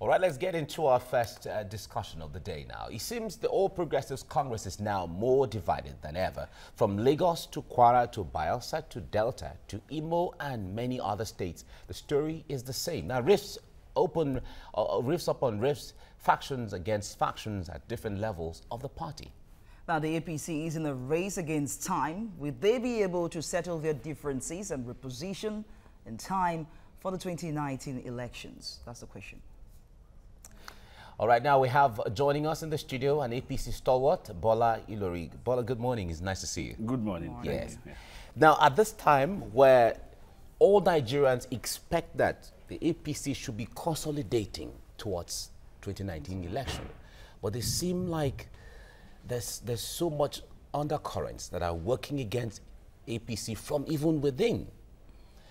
All right, let's get into our first discussion of the day now. It seems the All Progressives Congress is now more divided than ever. From Lagos to Kwara to Bayelsa to Delta to Imo and many other states, the story is the same. Now, rifts upon rifts, factions against factions at different levels of the party. Now, the APC is in a race against time. Will they be able to settle their differences and reposition in time for the 2019 elections? That's the question. All right, now we have joining us in the studio an APC stalwart, Bola Ilori. Bola, good morning. It's nice to see you. Good morning. Yes. Yeah. Now, at this time where all Nigerians expect that the APC should be consolidating towards 2019 election, but they seem like there's so much undercurrents that are working against APC from even within.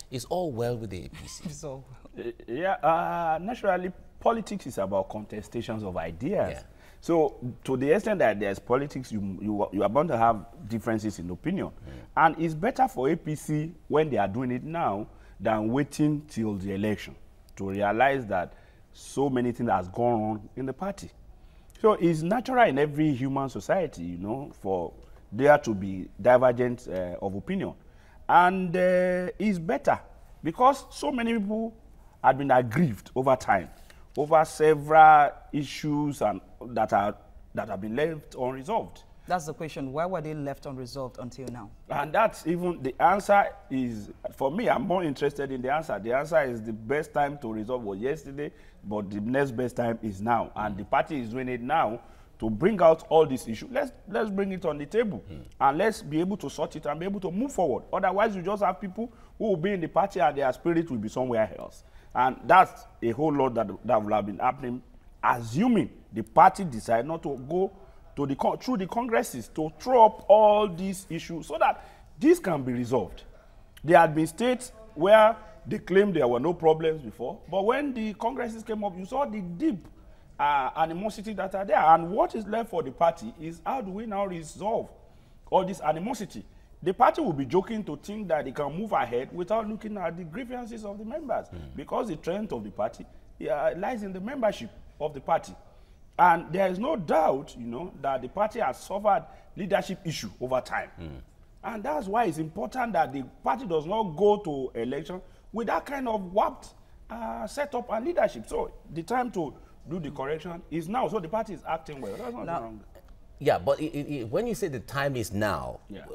Is all well with the APC? It's all well. Yeah, naturally, politics is about contestations of ideas. Yeah. So, to the extent that there's politics, you are bound to have differences in opinion. And it's better for APC when they are doing it now than waiting till the election to realize that so many things has gone on in the party. So, it's natural in every human society, you know, for there to be divergence of opinion. And it's better because so many people have been aggrieved over time, over several issues and that have been left unresolved. That's the question. Why were they left unresolved until now? And that's even the answer is, for me, I'm more interested in the answer. The answer is the best time to resolve was yesterday, but the next best time is now. And the party is doing it now to bring out all these issues. Let's bring it on the table and let's be able to sort it and be able to move forward. Otherwise, you just have people who will be in the party and their spirit will be somewhere else. And that's a whole lot that will have been happening, assuming the party decide not to go to through the congresses to throw up all these issues so that this can be resolved. There had been states where they claimed there were no problems before, but when the congresses came up, you saw the deep animosity that are there. And what is left for the party is how do we now resolve all this animosity? The party will be joking to think that they can move ahead without looking at the grievances of the members, because the strength of the party lies in the membership of the party. And there is no doubt, you know, that the party has suffered leadership issue over time. And that's why it's important that the party does not go to election with that kind of warped setup and leadership. So the time to do the correction is now. So the party is acting well. That's not wrong. Yeah, but when you say the time is now, Yeah.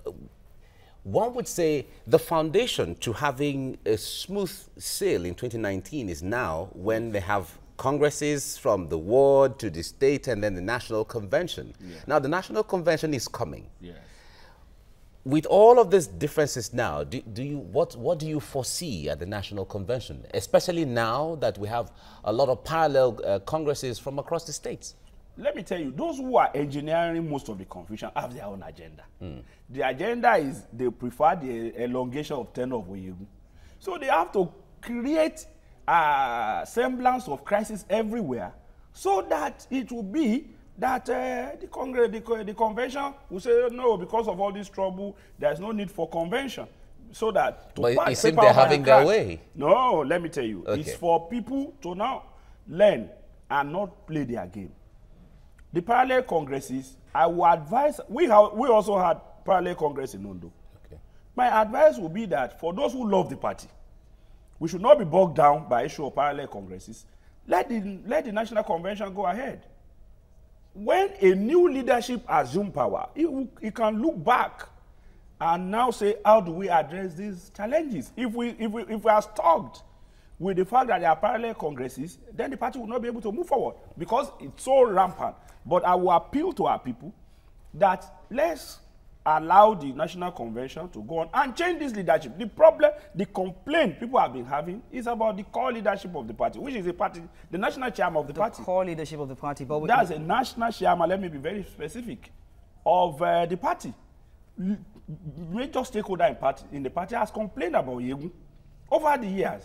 One would say the foundation to having a smooth sail in 2019 is now, when they have congresses from the ward to the state and then the national convention. Yeah. Now, the national convention is coming. Yes. With all of these differences now, what do you foresee at the national convention, especially now that we have a lot of parallel congresses from across the states? Let me tell you, those who are engineering most of the confusion have their own agenda. The agenda is they prefer the elongation of tenure of Oyegu. So they have to create a semblance of crisis everywhere so that it will be that the convention will say, no, because of all this trouble, there's no need for convention. So that... But it seems they're having their way. No, let me tell you. Okay. It's for people to now learn and not play their game. The parallel congresses, I would advise, we also had parallel congress in Ondo. Okay. My advice would be that for those who love the party, we should not be bogged down by issue of parallel congresses. Let the National Convention go ahead. When a new leadership assumes power, it can look back and now say, how do we address these challenges? If we are stuck with the fact that there are parallel congresses, then the party will not be able to move forward because it's so rampant. But I will appeal to our people that let's allow the National Convention to go on and change this leadership. The problem, the complaint people have been having is about the core leadership of the party, which is the party, the national chairman of the party. The core leadership of the party. But that's a national chairman, let me be very specific, of the party. Major stakeholder in the party has complained about Yegu over the years.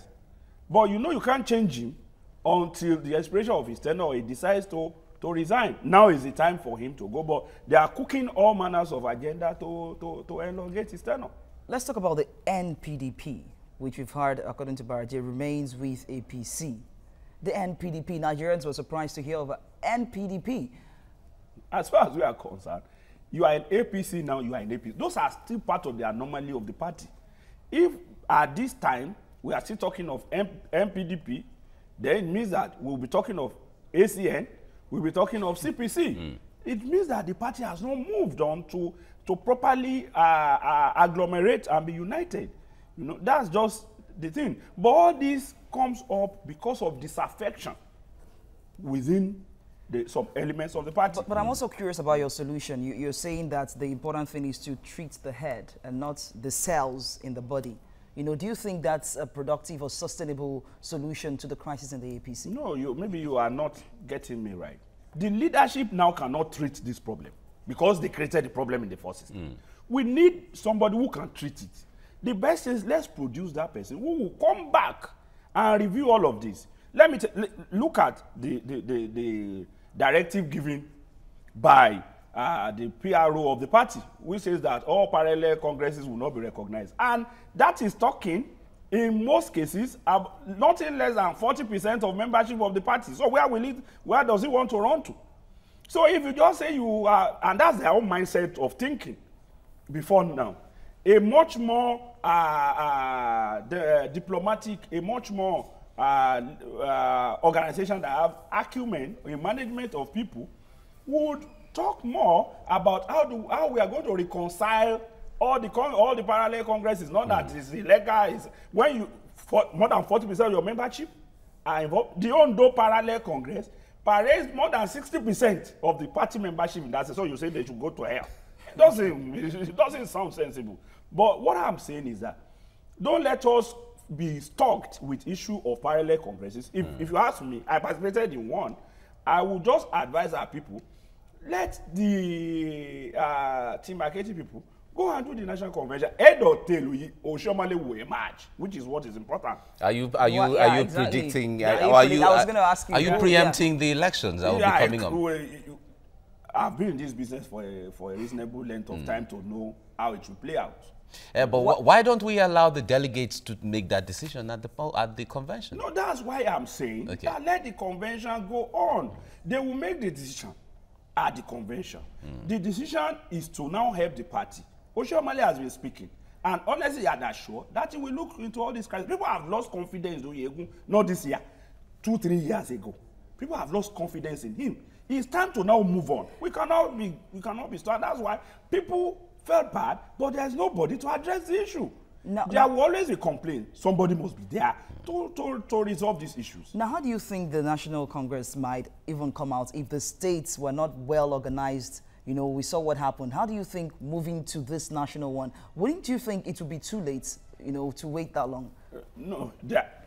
But you know you can't change him until the expiration of his tenure or he decides to resign. Now is the time for him to go, but they are cooking all manners of agenda to elongate his tenure. Let's talk about the NPDP, which we've heard, according to Baraje, remains with APC. the NPDP. Nigerians were surprised to hear of NPDP. As far as we are concerned, you are in APC now, you are in APC. Those are still part of the anomaly of the party. If at this time we are still talking of NPDP, then it means that we'll be talking of ACN, we'll be talking of CPC. It means that the party has not moved on to properly agglomerate and be united. You know, that's just the thing. But all this comes up because of disaffection within some elements of the party. But I'm also curious about your solution. You're saying that the important thing is to treat the head and not the cells in the body. You know, do you think that's a productive or sustainable solution to the crisis in the APC? No, maybe you are not getting me right. The leadership now cannot treat this problem because they created the problem in the first system. We need somebody who can treat it. The best is let's produce that person who will come back and review all of this. Let me look at the directive given by the PRO of the party, which says that all parallel congresses will not be recognized. And that is talking, in most cases, nothing less than 40% of membership of the party. So where does it want to run to? So if you just say you are, and that's their own mindset of thinking before now, a much more diplomatic, a much more organization that have acumen in management of people would talk more about how we are going to reconcile all the parallel congresses. Not that it's illegal. It's when more than 40% of your membership are involved. The Ondo parallel congress parades more than 60% of the party membership in that. So you say they should go to hell. It doesn't sound sensible. But what I'm saying is that don't let us be stalked with issue of parallel congresses. If you ask me, I participated in one. I will just advise our people, let the Team Aketi people go and do the national convention. Head or tail, Oshomale will emerge, which is what is important. Are you exactly. predicting? I was going to ask you. Are you preempting the elections that will be coming up? I've been in this business for a reasonable length of time to know how it will play out. But why don't we allow the delegates to make that decision at the convention? No, that's why I'm saying that let the convention go on. They will make the decision at the convention. The decision is to now help the party. Oshiomhole has been speaking, and honestly, I'm not sure that he will look into all these crises. People have lost confidence in Oyegu, not this year, 2-3 years ago. People have lost confidence in him. It's time to now move on. We cannot be started. That's why people felt bad, but there's nobody to address the issue. There will always be complaints. Somebody must be there to resolve these issues. Now, how do you think the National Congress might even come out if the states were not well organized? You know, we saw what happened. How do you think moving to this national one, wouldn't you think it would be too late, you know, to wait that long? No,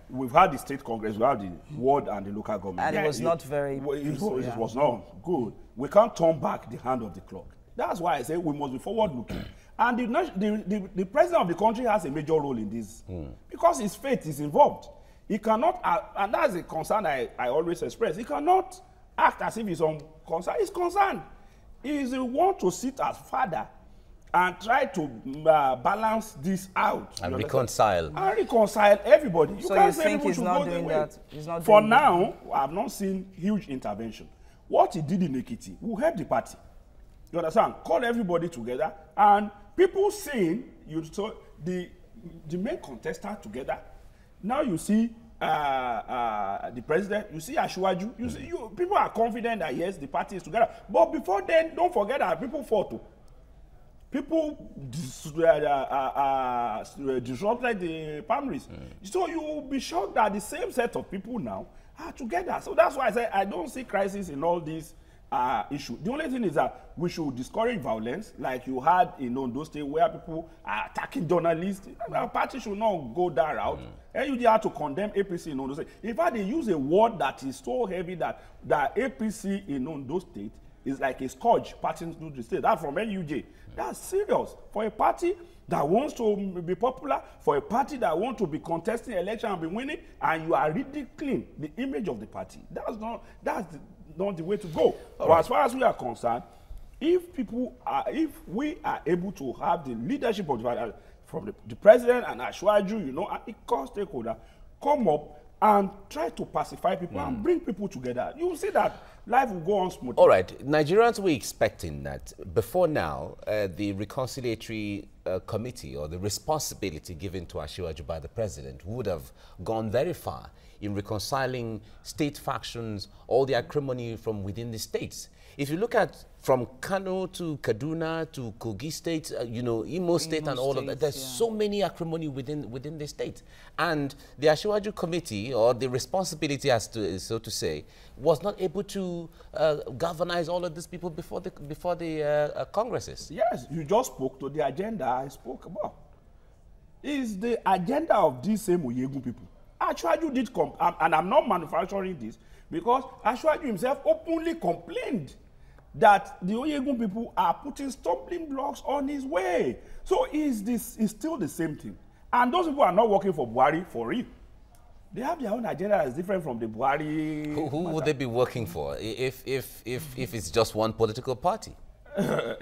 we've had the state congress, we have the ward and the local government. And it was not very... It was not good. We can't turn back the hand of the clock. That's why I say we must be forward-looking. And the president of the country has a major role in this because his faith is involved. He cannot, and that's a concern I always express, he cannot act as if he's unconcerned. He's concerned. He wants to sit as father and try to balance this out. And reconcile. And reconcile everybody. So you think he's not doing that? For now, I've not seen huge intervention. What he did in Ekiti will help the party. You understand? Call everybody together, and people seeing the main contestant together. Now you see the president, you see Ashwaju, you see people are confident that yes, the party is together. But before then, don't forget that people fought. People disrupted the primaries. So you will be shocked that the same set of people now are together. So that's why I say I don't see crisis in all these issue. The only thing is that we should discourage violence, like you had in Ondo State, where people are attacking journalists. Our party should not go that route. NUD had to condemn APC in Ondo State. In fact, they use a word that is so heavy that APC in Ondo State is like a scourge passing through the state. That's from NUJ. That's serious for a party that wants to be popular, for a party that wants to be contesting election and be winning, and you are ridiculing the image of the party. That's not the way to go. But as far as we are concerned, if we are able to have the leadership of the, from the president and Ashwaju, you know, and the core stakeholder come up and try to pacify people and bring people together, you will see that life will go on smoothly. All right, Nigerians were expecting that before now, the reconciliatory committee or the responsibility given to Asiwaju by the president would have gone very far in reconciling state factions, all the acrimony from within the states. If you look at from Kano to Kaduna to Kogi State, you know, Imo State and all of that, there's so many acrimony within the state. And the Asiwaju committee, or the responsibility, as to, so to say, was not able to galvanize all of these people before the congresses. Yes, you just spoke to the agenda I spoke about. It's the agenda of these same Oyegun people. Asiwaju did and I'm not manufacturing this, because Asiwaju himself openly complained that the Oyegun people are putting stumbling blocks on his way. So it's still the same thing. And those people are not working for Buhari for real. They have their own agenda that's different from the Buhari. Who would they be working for if it's just one political party?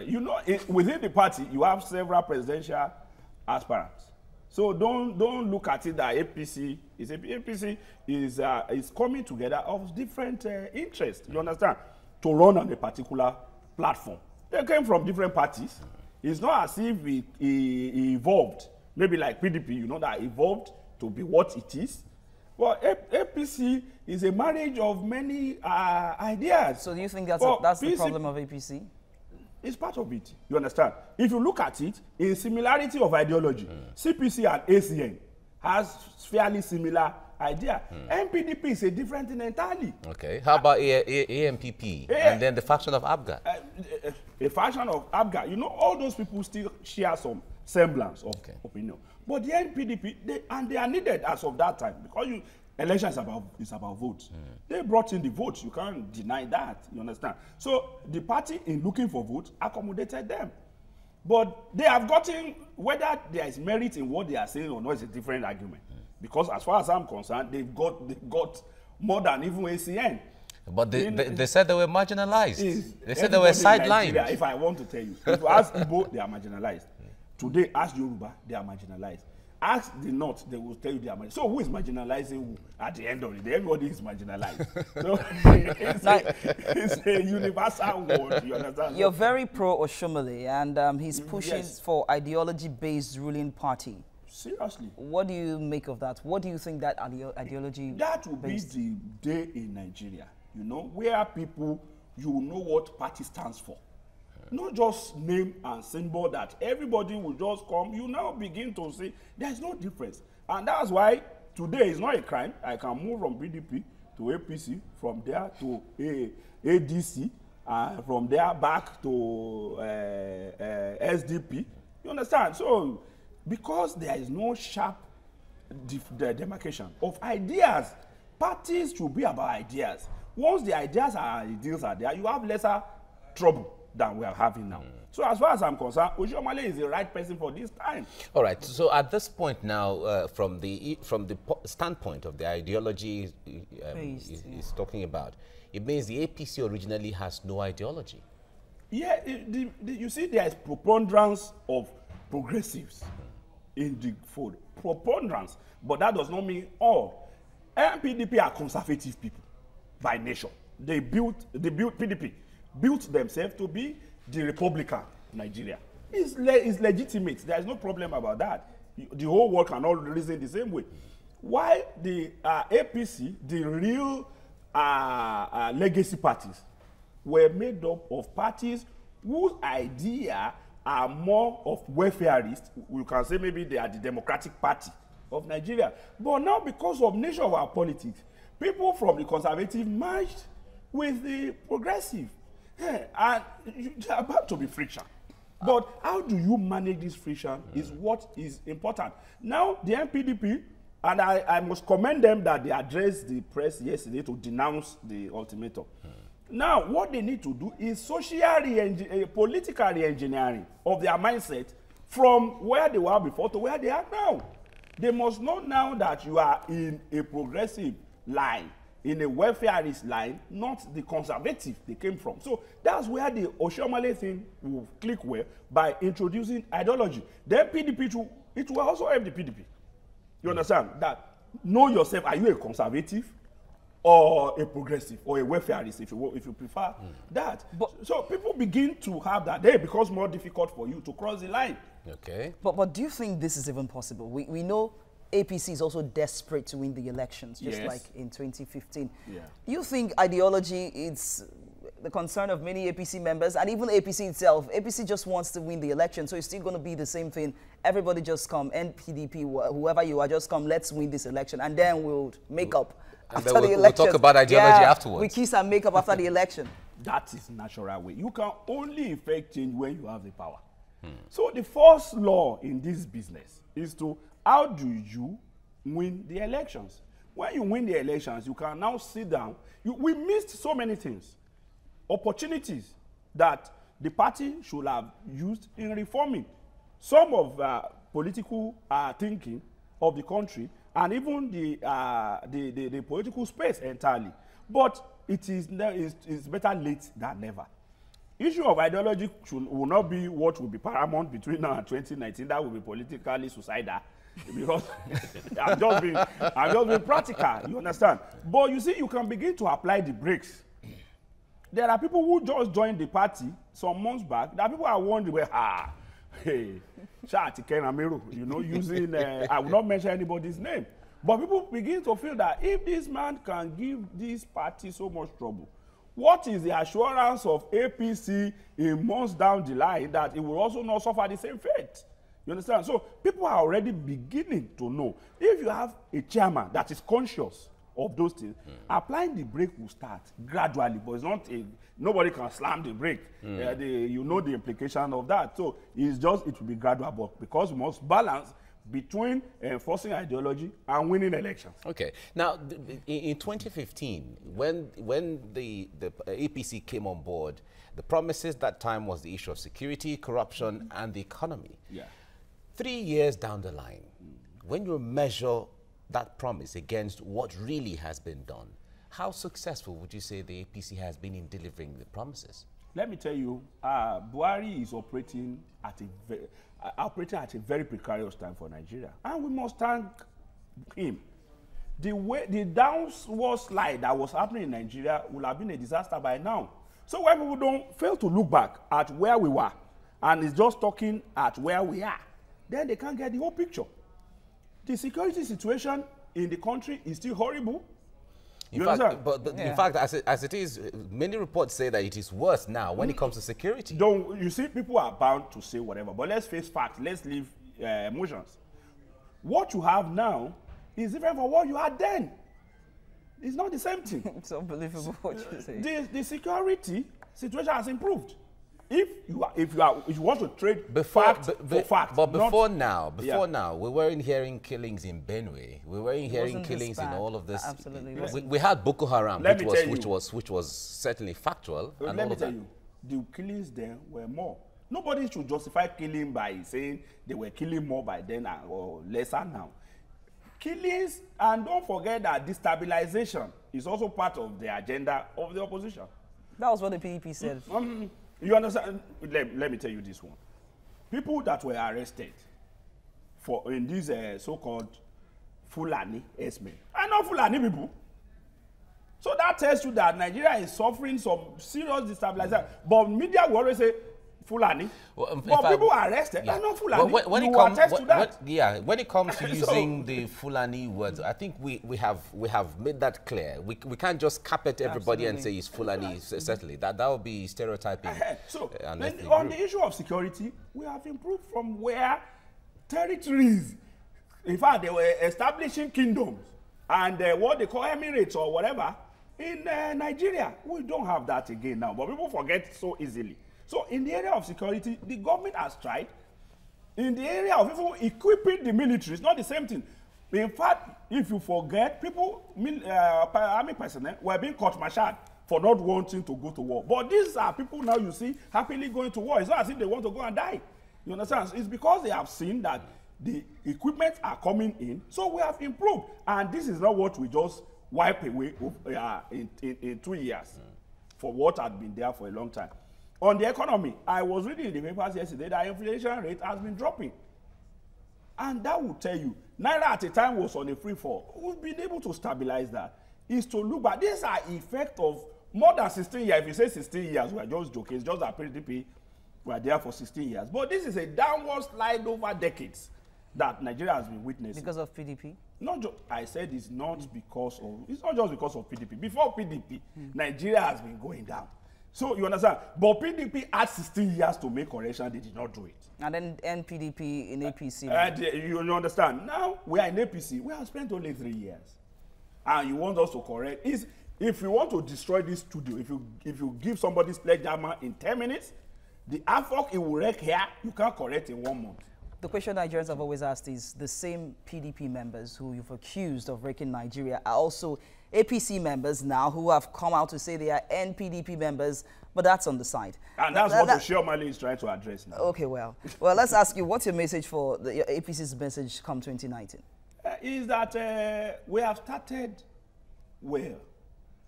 You know, within the party, you have several presidential aspirants. So don't look at it that APC is coming together of different interests. You understand? To run on a particular platform. They came from different parties. It's not as if it evolved. Maybe like PDP, you know, that evolved to be what it is. Well, APC is a marriage of many ideas. So do you think that's the problem of APC? It's part of it. You understand? If you look at it, in similarity of ideology, CPC and ACN has fairly similar idea. NPDP is a different thing entirely. Okay. How about AMPP and then the faction of ABGA? A faction of ABGA, you know, all those people still share some semblance of opinion. But the NPDP, they are needed as of that time, because election is about votes. They brought in the votes. You can't deny that. You understand? So the party, in looking for votes, accommodated them. But they have gotten, whether there is merit in what they are saying or not, is a different argument. Because as far as I'm concerned, they've got more than even ACN. But they said they were marginalized. They said they were sidelined. If I want to tell you, if you ask Igbo, they are marginalized. Today, ask Yoruba, they are marginalized. Ask the North, they will tell you they are marginalized. So who is marginalizing who? At the end of the day, everybody is marginalized. So it's a universal word, you understand? You're very pro-Oshomole, and he's pushing for ideology-based ruling party. Seriously. What do you make of that? What do you think that ideology That will be the day in Nigeria, you know, where people, you know what party stands for. Not just name and symbol that everybody will just come. You now begin to see there's no difference. And that's why today is not a crime. I can move from PDP to APC, from there to ADC, from there back to SDP. You understand? So, because there is no sharp demarcation of ideas, parties should be about ideas. Once the ideas are there, you have lesser trouble than we are having now. So as far as I'm concerned, Oshomole is the right person for this time. All right. So at this point now, from the standpoint of the ideology he's talking about, it means the APC originally has no ideology. Yeah, you see, there is preponderance of progressives in the fold. Preponderance, but that does not mean all. NPDP are conservative people by nature. PDP built themselves to be the Republican Nigeria. It's legitimate. There is no problem about that. The whole world can all reason the same way. Why the APC, the real legacy parties, were made up of parties whose idea are more of welfareist. We can say maybe they are the Democratic Party of Nigeria. But now, because of nature of our politics, people from the conservative merged with the progressive. And there are about to be friction. But how do you manage this friction is what is important. Now, the NPDP, and I must commend them that they addressed the press yesterday to denounce the ultimatum. Now, what they need to do is political re-engineering of their mindset from where they were before to where they are now. They must know now that you are in a progressive line, in a welfareist line, not the conservative they came from. So that's where the Oshomole thing will click well, by introducing ideology. Then PDP, it will also help the PDP. You understand? That know yourself. Are you a conservative or a progressive or a welfareist, if you prefer that? So people begin to have that. Then it becomes more difficult for you to cross the line. Okay. But do you think this is even possible? We know APC is also desperate to win the elections, just Yes. like in 2015. Yeah. Do you think ideology is the concern of many APC members, and even APC itself? APC just wants to win the election, so it's still going to be the same thing. Everybody just come, NPDP, whoever you are, just come, let's win this election, and then we'll make up after the election. We'll talk about ideology afterwards. We kiss and make up after the election. That is natural way. You can only effect change when you have the power. So the first law in this business is to, how do you win the elections? When you win the elections, you can now sit down. We missed so many things, opportunities that the party should have used in reforming some of political thinking of the country, and even the political space entirely. But it's better late than never. Issue of ideology will not be what will be paramount between now and 2019. That will be politically suicidal, because I'm just being practical. You understand? But you see, you can begin to apply the brakes. There are people who just joined the party some months back. There are people who are wondering, well, hey, you know, using I will not mention anybody's name. But people begin to feel that if this man can give this party so much trouble, what is the assurance of APC in months down the line that it will also not suffer the same fate? You understand? So people are already beginning to know. If you have a chairman that is conscious of those things, applying the brake will start gradually, but it's not nobody can slam the brake. You know the implication of that. So it will be gradual, but because we must balance between enforcing ideology and winning elections. Okay. Now, in 2015, when the APC came on board, the promises that time was the issue of security, corruption, and the economy. Yeah. 3 years down the line, when you measure that promise against what really has been done, how successful would you say the APC has been in delivering the promises? Let me tell you, Buhari is operating at a very precarious time for Nigeria, and we must thank him. The downward slide that was happening in Nigeria would have been a disaster by now. So when people don't fail to look back at where we were, and is just talking at where we are, then they can't get the whole picture. The security situation in the country is still horrible. In fact, as it is, many reports say that it is worse now when it comes to security. You see, people are bound to say whatever, but let's face facts. Let's leave emotions. What you have now is different from what you had then. It's not the same thing. It's unbelievable what you say. The security situation has improved. If you want to trade fact for fact. But before now, we weren't hearing killings in Benue. We weren't hearing killings in all of this. Absolutely. We had Boko Haram, which was certainly factual. Let me tell you, the killings there were more. Nobody should justify killing by saying they were killing more by then or lesser now. Killings, and don't forget that destabilization is also part of the agenda of the opposition. That was what the PDP said. You understand? Let me tell you this one. People that were arrested in these so-called Fulani S-men are not Fulani people. So that tells you that Nigeria is suffering some serious destabilization. But media will always say Fulani. But people are arrested are not Fulani. When it comes to using the Fulani words, I think we have made that clear. We can't just carpet everybody and say it's Fulani. Certainly, that would be stereotyping. So on the issue of security, we have improved from where territories, in fact, they were establishing kingdoms and what they call emirates or whatever in Nigeria. We don't have that again now, but people forget so easily. So in the area of security, the government has tried. In the area of even equipping the military, it's not the same thing. In fact, if you forget, army personnel were being court-martialed for not wanting to go to war. But these are people now you see happily going to war. It's not as if they want to go and die. You understand? It's because they have seen that the equipment are coming in. So we have improved. And this is not what we just wipe away in 2 years for what had been there for a long time. On the economy, I was reading in the papers yesterday that inflation rate has been dropping. And that will tell you, Naira at a time was on a free fall. We've been able to stabilize that. Is to look back. These are effect of more than 16 years. If you say 16 years, we are just joking. It's just that PDP were there for 16 years. But this is a downward slide over decades that Nigeria has been witnessing. Because of PDP? I said it's not because of, it's not just because of PDP. Before PDP, Nigeria has been going down. So you understand? But PDP had 16 years to make correction. They did not do it. And then NPDP in APC. You understand? Now we are in APC. We have spent only 3 years. And you want us to correct. If you want to destroy this studio, if you give somebody sledgehammer in 10 minutes, the havoc it will wreak here, you can't correct in 1 month. The question Nigerians have always asked is, the same PDP members who you've accused of wrecking Nigeria are also APC members now who have come out to say they are NPDP members, but that's on the side. And that's what Oshio Mali is trying to address now. Okay, well, let's ask you, what's your message for your APC's message come 2019? Is that we have started well.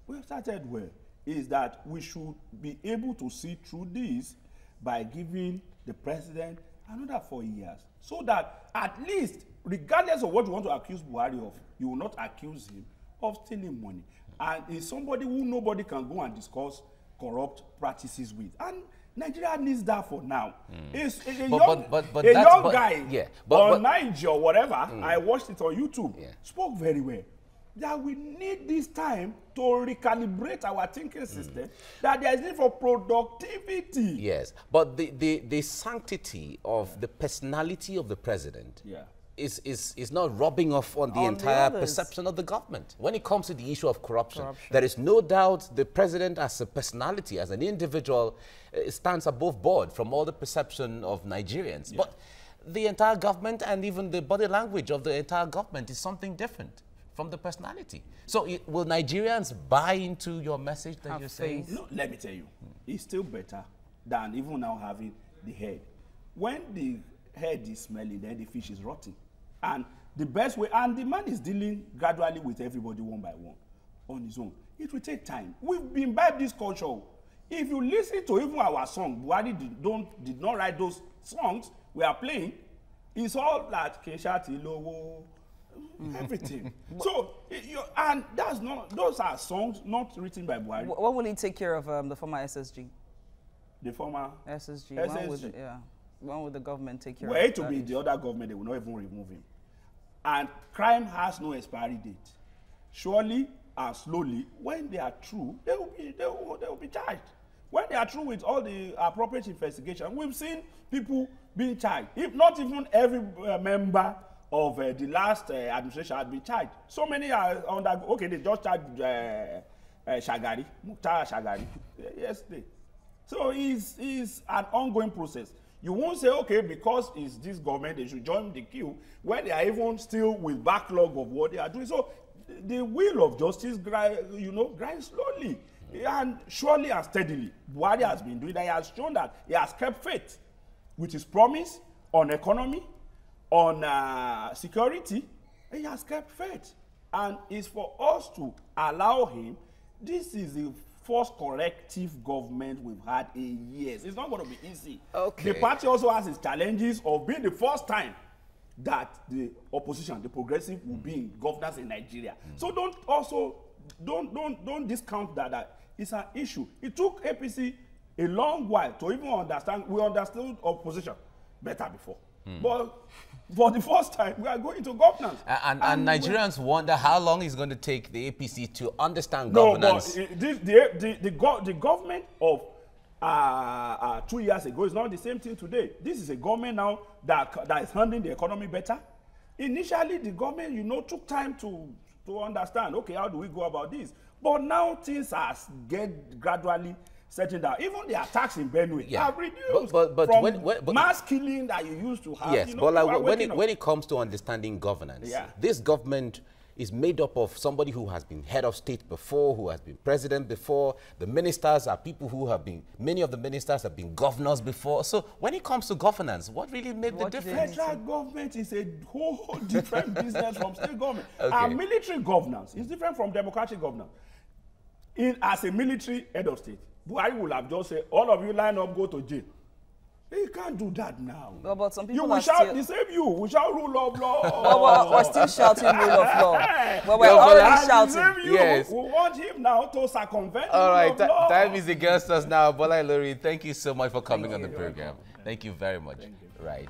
We have started well. Is that we should be able to see through this by giving the president another 4 years, so that at least, regardless of what you want to accuse Buhari of, you will not accuse him of stealing money. And is somebody who nobody can go and discuss corrupt practices with. And Nigeria needs that for now. It's a young guy on Niger or whatever, I watched it on YouTube, spoke very well. That we need this time to recalibrate our thinking system, that there is need for productivity. Yes, but the sanctity of the personality of the president is not rubbing off on the entire perception of the government. When it comes to the issue of corruption, there is no doubt the president as a personality, as an individual, stands above board from all the perception of Nigerians. But the entire government and even the body language of the entire government is something different from the personality. So will Nigerians buy into your message that you're saying? No, let me tell you, it's still better than even now having the head. When the head is smelling, then the fish is rotting. And the best way, and the man is dealing gradually with everybody one by one on his own. It will take time. We've imbibed this culture. If you listen to even our song, Buhari did not write those songs we are playing. It's all like Keshati Lowo, everything. So, and those are songs not written by Buhari. What will he take care of the former SSG? The former SSG. SSG. When will the government take care of it? To be the other government, they will not even remove him. And crime has no expiry date. Surely and slowly, when they are through, they will be charged. When they are through with all the appropriate investigation, we've seen people being charged. If not even every member of the last administration had been charged. So many are under, okay, they just charged Shagari, Mukhtar Shagari, yesterday. So it's an ongoing process. You won't say, okay, because it's this government, they should join the queue when they are even still with backlog of what they are doing. So the wheel of justice grinds slowly and surely and steadily. Buhari has been doing that. He has shown that he has kept faith with his promise on economy, on security. He has kept faith. And it's for us to allow him. This is the first corrective government we've had in years. It's not going to be easy. Okay. The party also has its challenges of being the first time that the opposition, the progressive, will be in governance in Nigeria. So don't discount that it's an issue. It took APC a long while to even understand. We understood opposition better before. But for the first time, we are going to governance. And Nigerians wonder how long it's going to take the APC to understand governance. No, but the government of 2 years ago is not the same thing today. This is a government now that is handling the economy better. Initially, the government, took time to understand, okay, how do we go about this? But now things are gradually setting down. Even the attacks in Benue have reduced from mass killing that you used to have. Yes, but like when it comes to understanding governance, this government is made up of somebody who has been head of state before, who has been president before. The ministers are people who have been, many of the ministers have been governors before. So when it comes to governance, what really made the difference? Federal government is a whole different business from state government. Our military governance is different from democratic governance. As a military head of state, Buhari will have just said, all of you line up, go to jail. He can't do that now. Well, but some people You will are shout still... the same you. We shout rule of law. Well, we're still shouting rule of law. Well, we're No, but already And the shouting. same you, Yes. we want him now to circumvent the All rule right, of law. time is against us now. Bola Lori, thank you so much for coming on the program. Thank you very much. Right.